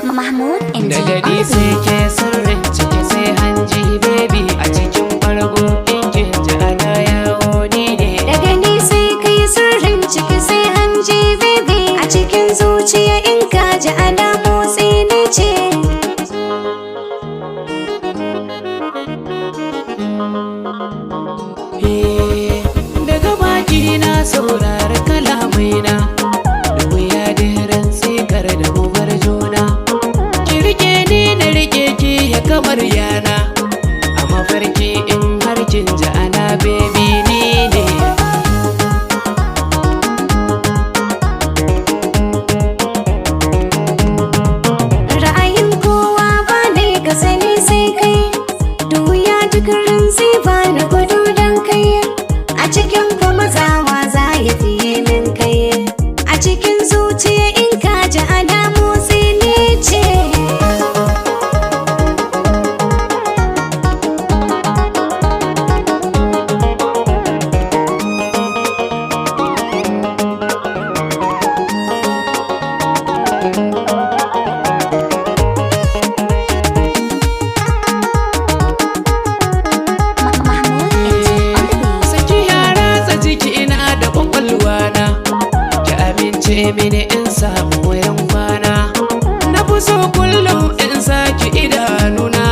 Mahmoud and daga ni sai ke sirrin ciki sai hanji baby a cikin bargo in kin ji ana yawo ni ne. daga ni sai kai sirrin ciki sai hanji baby a cikin zuciya in ka ji ana motsi ni ce. Daga baki na saurari kalamai na wuya da rantsi kar da mu bar juna. Ki rike ni na rike ki ya kamar yana a mafarki in har kin ji ana baby ni ne. Ra'ayin kowa ba ne ka sani sai kai, duya duk rantsi ba na gudu don kai, a cikin kuma tsawa za ya fiye min kai, a cikin zuciya in ka ji ana motsi ni ce. Mini in samu wurin kwana na fi so kullum in saki idanuna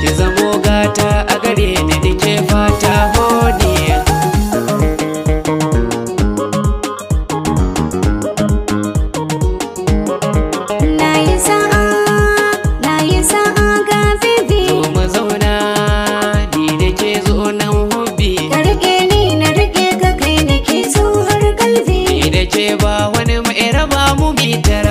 ki zamo gata a gare ni da ke fata honi. Na yi sa'a ga bibi, zo mu zauna ni da ke zo nan hobi, ka rike ni na rike ka kai nake so har kalbi. ni da ke ba wani mai raba mu bitar